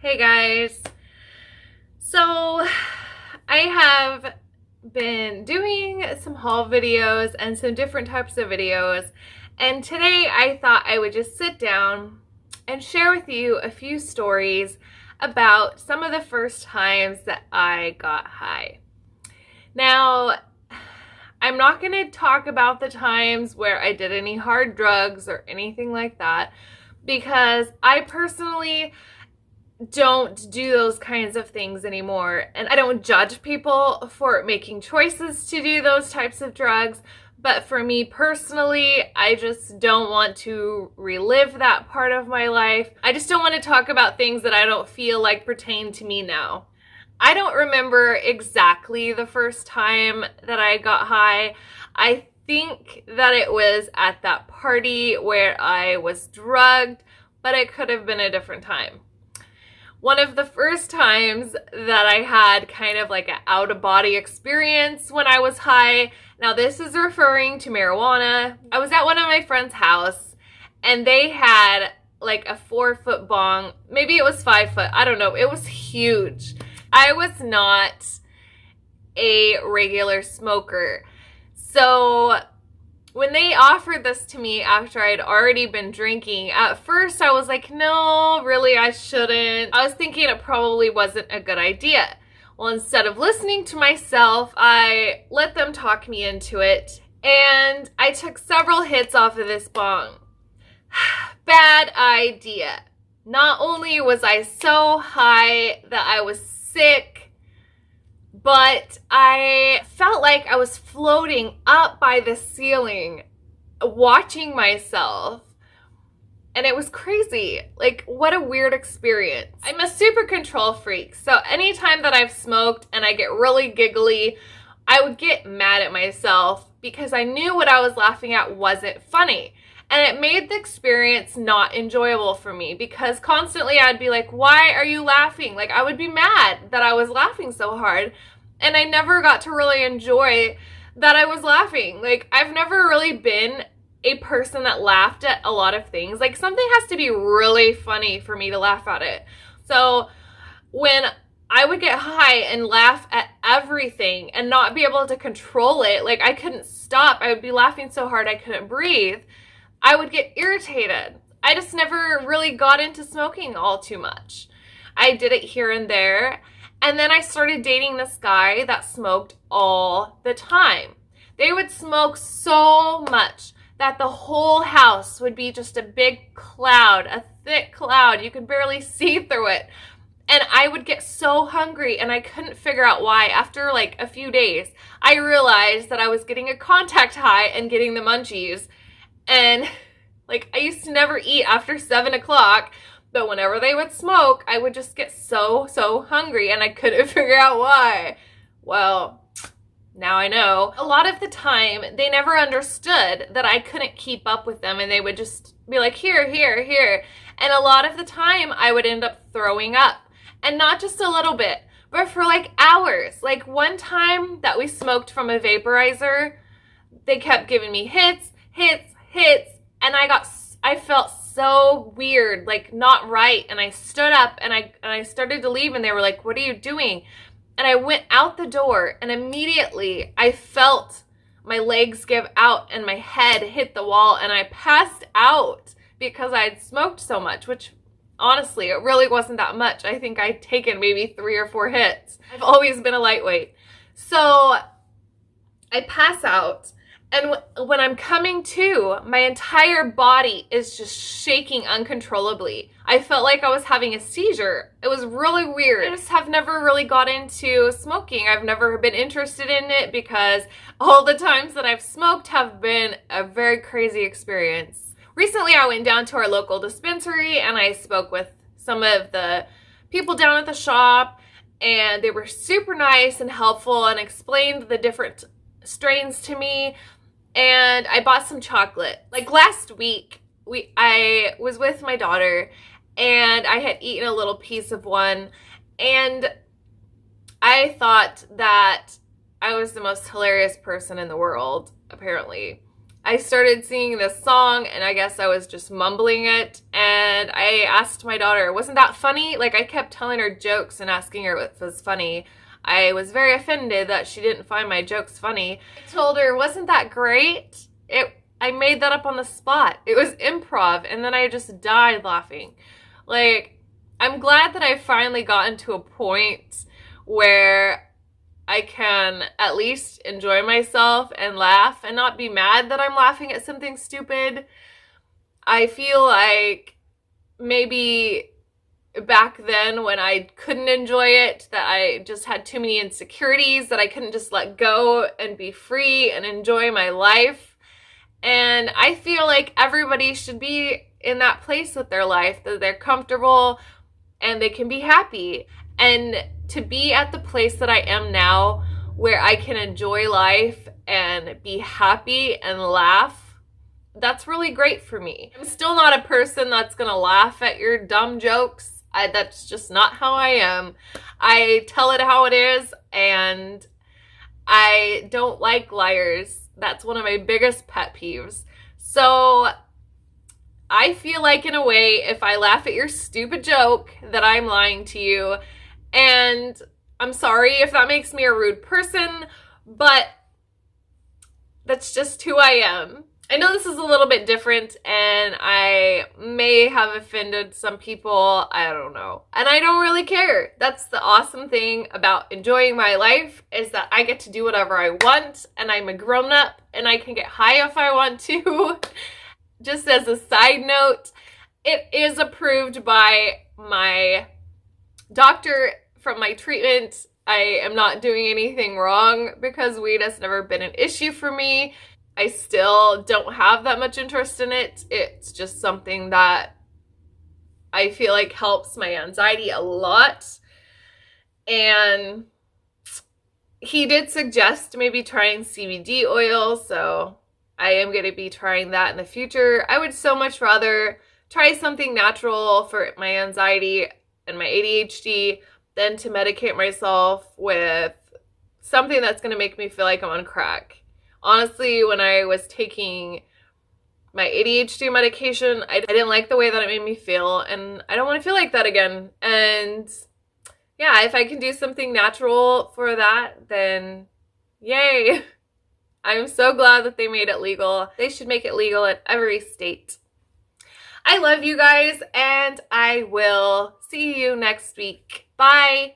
Hey guys. So I have been doing some haul videos and some different types of videos, and today I thought I would just sit down and share with you a few stories about some of the first times that I got high. Now, I'm not going to talk about the times where I did any hard drugs or anything like that, because I personally don't do those kinds of things anymore, and I don't judge people for making choices to do those types of drugs. But for me personally, I just don't want to relive that part of my life. I just don't want to talk about things that I don't feel like pertain to me now. I don't remember exactly the first time that I got high. I think that it was at that party where I was drugged, but it could have been a different time. One of the first times that I had kind of like an out-of-body experience when I was high. Now this is referring to marijuana. I was at one of my friend's house and they had like a 4-foot bong. Maybe it was 5 foot. I don't know. It was huge. I was not a regular smoker. So when they offered this to me after I'd already been drinking, at first I was like, no, really, I shouldn't. I was thinking it probably wasn't a good idea. Well, instead of listening to myself, I let them talk me into it, and I took several hits off of this bong. Bad idea. Not only was I so high that I was sick, but I felt like I was floating up by the ceiling, watching myself. And it was crazy. Like, what a weird experience. I'm a super control freak. So anytime that I've smoked and I get really giggly, I would get mad at myself because I knew what I was laughing at wasn't funny. And it made the experience not enjoyable for me because constantly I'd be like, why are you laughing? Like, I would be mad that I was laughing so hard. And I never got to really enjoy that I was laughing. Like, I've never really been a person that laughed at a lot of things. Like, something has to be really funny for me to laugh at it. So when I would get high and laugh at everything and not be able to control it, like I couldn't stop. I would be laughing so hard I couldn't breathe. I would get irritated. I just never really got into smoking all too much. I did it here and there. And then I started dating this guy that smoked all the time. They would smoke so much that the whole house would be just a big cloud, a thick cloud. You could barely see through it. And I would get so hungry and I couldn't figure out why. After like a few days, I realized that I was getting a contact high and getting the munchies. And like, I used to never eat after 7 o'clock. But whenever they would smoke, I would just get so hungry and I couldn't figure out why. Well, now I know. A lot of the time, they never understood that I couldn't keep up with them and they would just be like, here. And a lot of the time, I would end up throwing up. And not just a little bit, but for like hours. Like one time that we smoked from a vaporizer, they kept giving me hits, and I felt so weird, like not right. And I stood up and I started to leave and they were like, what are you doing? And I went out the door and immediately I felt my legs give out and my head hit the wall and I passed out because I had smoked so much, which honestly, it really wasn't that much. I think I'd taken maybe 3 or 4 hits. I've always been a lightweight. So I pass out. And when I'm coming to, my entire body is just shaking uncontrollably. I felt like I was having a seizure. It was really weird. I just have never really got into smoking. I've never been interested in it because all the times that I've smoked have been a very crazy experience. Recently, I went down to our local dispensary and I spoke with some of the people down at the shop, and they were super nice and helpful and explained the different strains to me. And I bought some chocolate. Like last week, I was with my daughter and I had eaten a little piece of one, and I thought that I was the most hilarious person in the world, apparently. I started singing this song, and I guess I was just mumbling it, and I asked my daughter, wasn't that funny? Like, I kept telling her jokes and asking her what was funny. I was very offended that she didn't find my jokes funny. I told her, wasn't that great? I made that up on the spot. It was improv, and then I just died laughing. Like, I'm glad that I've finally gotten to a point where I can at least enjoy myself and laugh and not be mad that I'm laughing at something stupid. I feel like maybe back then when I couldn't enjoy it, that I just had too many insecurities, that I couldn't just let go and be free and enjoy my life. And I feel like everybody should be in that place with their life, that they're comfortable and they can be happy. And to be at the place that I am now, where I can enjoy life and be happy and laugh, that's really great for me. I'm still not a person that's gonna laugh at your dumb jokes. That's just not how I am. I tell it how it is, and I don't like liars. That's one of my biggest pet peeves. So I feel like, in a way, if I laugh at your stupid joke, that I'm lying to you. And I'm sorry if that makes me a rude person, but that's just who I am. I know this is a little bit different, and I may have offended some people. I don't know. And I don't really care. That's the awesome thing about enjoying my life, is that I get to do whatever I want, and I'm a grown-up, and I can get high if I want to. Just as a side note, it is approved by my doctor from my treatment. I am not doing anything wrong because weed has never been an issue for me. I still don't have that much interest in it. It's just something that I feel like helps my anxiety a lot. And he did suggest maybe trying CBD oil, so I am going to be trying that in the future. I would so much rather try something natural for my anxiety and my ADHD than to medicate myself with something that's going to make me feel like I'm on crack. Honestly, when I was taking my ADHD medication, I didn't like the way that it made me feel, and I don't want to feel like that again. And yeah, if I can do something natural for that, then yay. I'm so glad that they made it legal. They should make it legal in every state. I love you guys, and I will see you next week. Bye.